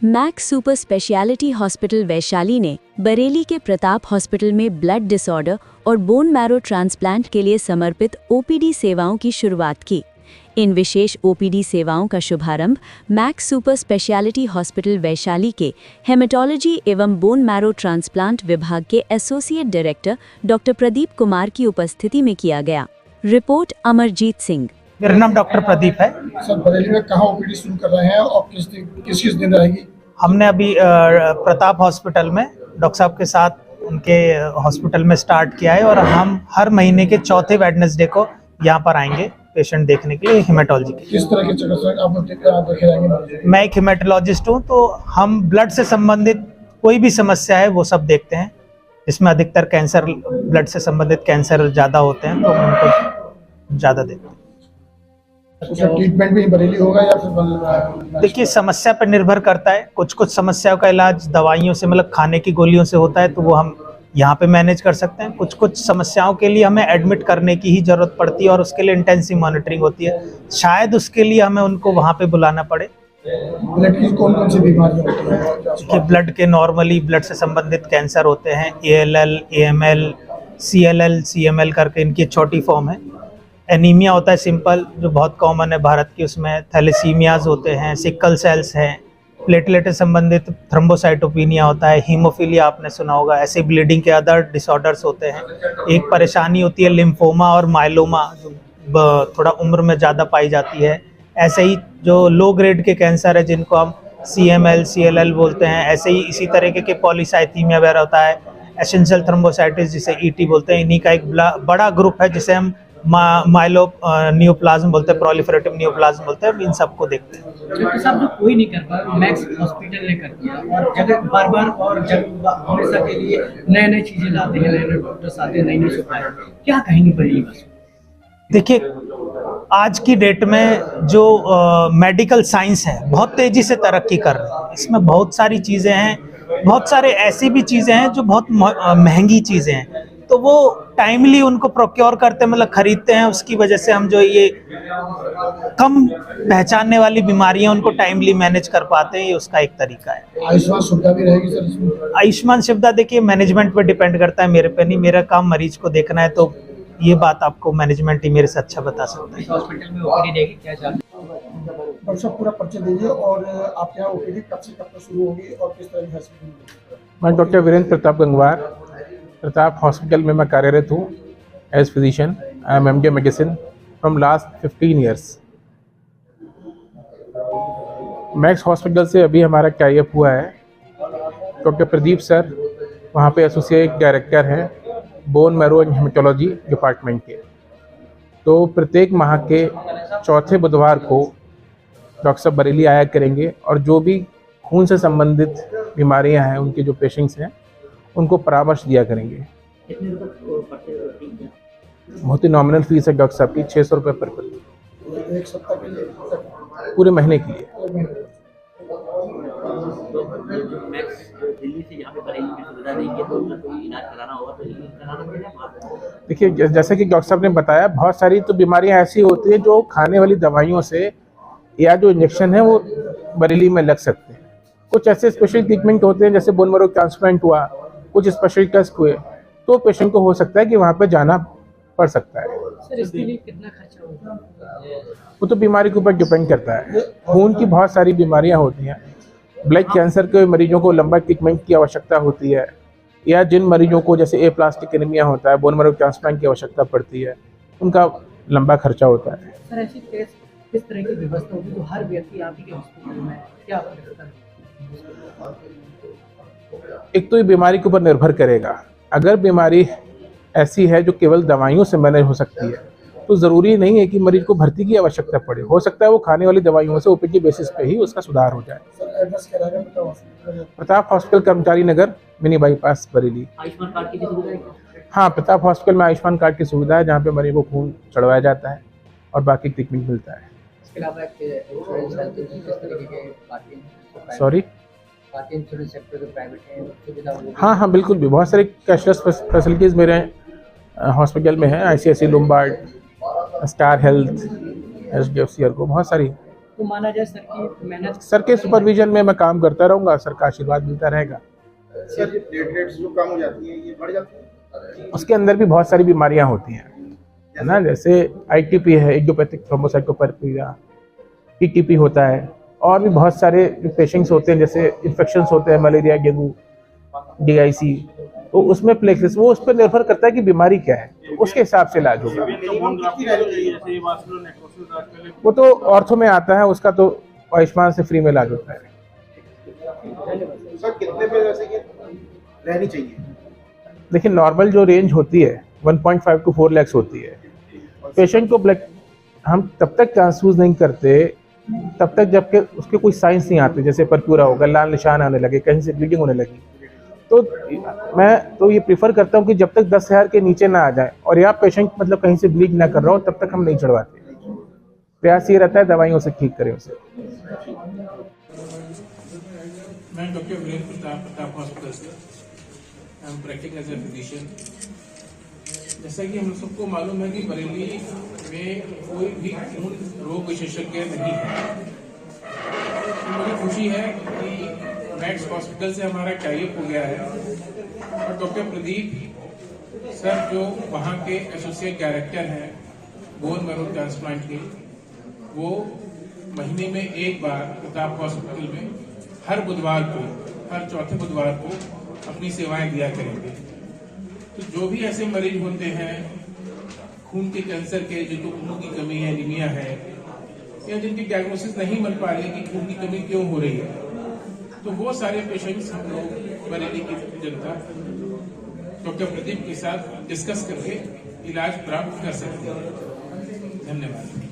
Max super speciality hospital Vaishali ने बरेली के Pratap hospital में ब्लड डिसऑर्डर और बोन मैरो ट्रांसप्लांट के लिए समर्पित ओपीडी सेवाओं की शुरुआत की। इन विशेष ओपीडी सेवाओं का शुभारंभ max super speciality hospital Vaishali के हेमेटोलॉजी एवं बोन मैरो ट्रांसप्लांट विभाग के associate director doctor Pradeep Kumar की उपस्थिति में किया गया। रिपोर्ट अमरजीत सिंह। मेरा नाम डॉक्टर प्रदीप है। सर, बरेली में कहाँ ओपीडी शुरू कर रहे हैं और किस दिन रहेगी? हमने अभी प्रताप हॉस्पिटल में डॉक्टर साहब के साथ उनके हॉस्पिटल में स्टार्ट किया है और हम हर महीने के चौथे वेडनेसडे को यहाँ पर आएंगे पेशेंट देखने के लिए हेमेटोलॉजी के। किस तरह के चिकित्सक आप देखे जाएंगे? मैं एक हेमेटोलॉजिस्ट हूँ, तो हम ब्लड से संबंधित कोई भी समस्या है वो सब देखते हैं। इसमें अधिकतर कैंसर, ब्लड से संबंधित कैंसर ज़्यादा होते हैं तो उनको ज़्यादा देखते हैं। ट्रीटमेंट भी बरेली होगा या फिर? देखिए, समस्या पर निर्भर करता है। कुछ समस्याओं का इलाज दवाइयों से, मतलब खाने की गोलियों से होता है, तो वो हम यहाँ पे मैनेज कर सकते हैं। कुछ समस्याओं के लिए हमें एडमिट करने की ही जरूरत पड़ती है और उसके लिए इंटेंसिव मॉनिटरिंग होती है। शायद उसके लिए हमें उनको वहाँ पे बुलाना पड़े। ब्लड की कौन सी बीमारियाँ होती हैं? देखिए, ब्लड के नॉर्मली ब्लड से संबंधित कैंसर होते हैं, ALL, AML, CLL, CML करके इनकी छोटी फॉर्म है। एनीमिया होता है सिंपल, जो बहुत कॉमन है भारत की, उसमें थैलेसीमियाज होते हैं, सिकल सेल्स हैं, प्लेटलेट से संबंधित थ्रोम्बोसाइटोपिनिया होता है, हीमोफीलिया आपने सुना होगा, ऐसे ब्लीडिंग के अदर डिसऑर्डर्स होते हैं। एक परेशानी होती है लिम्फोमा और माइलोमा, जो थोड़ा उम्र में ज़्यादा पाई जाती है। ऐसे ही जो लो ग्रेड के कैंसर है जिनको हम CML, CLL बोलते हैं, ऐसे ही इसी तरीके के पॉलीसाइथीमिया वगैरह होता है, एसेंशियल थ्रोम्बोसाइटिस जिसे ET बोलते हैं। इन्हीं का एक बड़ा ग्रुप है जिसे हम माइलो नियोप्लाज्म बोलते हैं, प्रोलिफरेटिव नियोप्लाज्म बोलते हैं। इन सबको देखते हैं। क्योंकि सब लोग कोई नहीं कर पाया, मैक्स हॉस्पिटल ने कर दिया और जगह बार और हमेशा के लिए नए चीजें लाते हैं, नए डॉक्टर्स आते हैं, नई सुविधाएं। क्या कहेंगे बरेली बस? देखिए, आज की डेट में जो मेडिकल साइंस है बहुत तेजी से तरक्की कर रही है। इसमें बहुत सारी चीज़ें हैं, बहुत सारे ऐसी भी चीज़ें हैं जो बहुत महंगी चीज़ें हैं, तो वो टाइमली उनको प्रोक्योर करते, मतलब खरीदते हैं। उसकी वजह से हम जो ये कम पहचानने वाली बीमारियां उनको टाइमली मैनेज कर पाते हैं। ये उसका एक तरीका है। आयुष्मान सुविधा भी रहेगी सर इसमें? आयुष्मान सुविधा देखिए मैनेजमेंट पे डिपेंड करता है, मेरे पे नहीं। मेरा काम मरीज को देखना है, तो ये बात आपको मैनेजमेंट ही मेरे से अच्छा बता सकता है। हॉस्पिटल में ओपीडी देगी क्या चार्ज? डॉक्टर साहब, पूरा परिचय दीजिए और आपके यहाँ ओपीडी कब से कब तक शुरू होगी और किस तरह की फैसिलिटी? मैं डॉक्टर वीरेंद्र प्रताप गंगवार, प्रताप हॉस्पिटल में मैं कार्यरत हूँ as physician. I am MD medicine from last 15 years. Max hospital से अभी हमारा टाइअप हुआ है। डॉक्टर प्रदीप सर वहाँ पे एसोसिएट डायरेक्टर हैं bone marrow and haematology department के। तो प्रत्येक माह के चौथे बुधवार को डॉक्टर साहब बरेली आया करेंगे और जो भी खून से संबंधित बीमारियां हैं, उनके जो पेशेंट्स हैं, उनको परामर्श दिया करेंगे। बहुत ही नॉमिनल फीस है डॉक्टर साहब की, 600 रुपये पर पीरियड, एक सप्ताह के लिए, पूरे महीने के लिए। देखिए, जैसे कि डॉक्टर साहब ने बताया, बहुत सारी तो बीमारियां ऐसी होती हैं जो खाने वाली दवाइयों से या जो इंजेक्शन है वो बरेली में लग सकते हैं। कुछ ऐसे स्पेशल ट्रीटमेंट होते हैं, जैसे बोन मैरो ट्रांसप्लांट हुआ, कुछ स्पेशल टेस्ट हुए, तो पेशेंट को हो सकता है कि वहाँ पे जाना पड़ सकता है। सर, इसके लिए कितना खर्चा होगा? वो तो बीमारी के ऊपर डिपेंड करता है। खून की बहुत सारी बीमारियां होती हैं। ब्लड कैंसर के मरीजों को लंबा ट्रीटमेंट की आवश्यकता होती है, या जिन मरीजों को जैसे एप्लास्टिक एनीमिया होता है, बोन मैरो ट्रांसप्लांट की आवश्यकता पड़ती है, उनका लंबा खर्चा होता है। सर, ऐसी किस तरह की व्यवस्था होगी जो हर व्यक्ति आप ही के हॉस्पिटल में क्या व्यवस्था है? एक तो ये बीमारी के ऊपर निर्भर करेगा। अगर बीमारी ऐसी है जो केवल दवाइयों से मैनेज हो सकती है, तो ज़रूरी नहीं है कि मरीज को भर्ती की आवश्यकता पड़े। हो सकता है वो खाने वाली दवाइयों से OPD बेसिस पे ही उसका सुधार हो जाए। सर, एड्रेस क्या रहेगा? Pratap hospital, Karmachari Nagar, mini bypass, Bareilly. Ayushman card की सुविधा है? हाँ, प्रताप हॉस्पिटल में आयुष्मान कार्ड की सुविधा है, जहाँ पे मरीज को खून चढ़वाया जाता है और बाकी ट्रीटमेंट मिलता है। इसके अलावा इंश्योरेंस हेल्थ किस तरीके के पार्टी? सॉरी, बाकी इंश्योरेंस सेक्टर जो प्राइवेट है सुविधा? हाँ, बिल्कुल भी बहुत सारी कैशलेस फैसिलिटीज़ मेरे हॉस्पिटल में है। ICICI Lombard, star health, HDFC को बहुत सारी तो माना जाए सर की मेहनत। सर के सुपरविजन में मैं काम करता रहूँगा, सर का आशीर्वाद मिलता रहेगा। सर ये प्लेटलेट्स जो कम हो जाती हैं ये बढ़ जाती है? उसके अंदर भी बहुत सारी बीमारियां होती हैं, है ना, जैसे ITP है, इडियोपैथिक थ्रोम्बोसाइटोपेनिया, TTP होता है, और भी बहुत सारे जो पेशेंट्स होते हैं, जैसे इन्फेक्शंस होते हैं, मलेरिया, डेंगू, DIC, तो उसमें प्लेटलेट्स वो उस पर निर्भर करता है कि बीमारी क्या है, तो उसके हिसाब से इलाज होगा। वो तो ऑर्थो में आता है, उसका तो आयुष्मान से फ्री में इलाज होता है। सर कितने पे वैसे ये रहनी चाहिए? देखिए नॉर्मल जो रेंज होती है 1.5 to 4 lakhs होती है। पेशेंट को ब्लड हम तब तक ट्रांसफ्यूज नहीं करते तब तक जब के उसके कोई साइंस नहीं आते, जैसे परप्यूरा होगा, लाल निशान आने लगे, कहीं से ब्लीडिंग होने लगी, तो मैं तो ये प्रीफर करता हूँ कि जब तक 10,000 के नीचे ना आ जाए और या पेशेंट मतलब कहीं से ब्लीड ना कर रहा हो, तब तक हम नहीं चढ़वाते। प्रयास ये रहता है दवाइयों से ठीक करें उसे। मैं डॉक्टर वीरेंद्र प्रताप हॉस्पिटल से I am practising as a physician. जैसा कि हम सबको मालूम है कि बरेली में कोई भी खून रोग विशेषज्ञ नहीं है। तो मुझे खुशी है कि मैक्स हॉस्पिटल से हमारा टाइप हो गया है और डॉक्टर प्रदीप सर जो वहाँ के एसोसिएट डायरेक्टर हैं बोन मैरो ट्रांसप्लांट के, वो महीने में एक बार प्रताप हॉस्पिटल में हर बुधवार को, हर चौथे बुधवार को अपनी सेवाएं दिया करेंगे। तो जो भी ऐसे मरीज होते हैं खून के कैंसर के, जिनको खून की कमी है, एनीमिया है, या जिनकी डायग्नोसिस नहीं बन पा रही है कि खून की कमी क्यों हो रही है, तो वो सारे पेशेंट्स हम लोग बरेली की जनता डॉक्टर प्रदीप के साथ डिस्कस करके इलाज प्राप्त कर सकते हैं। धन्यवाद।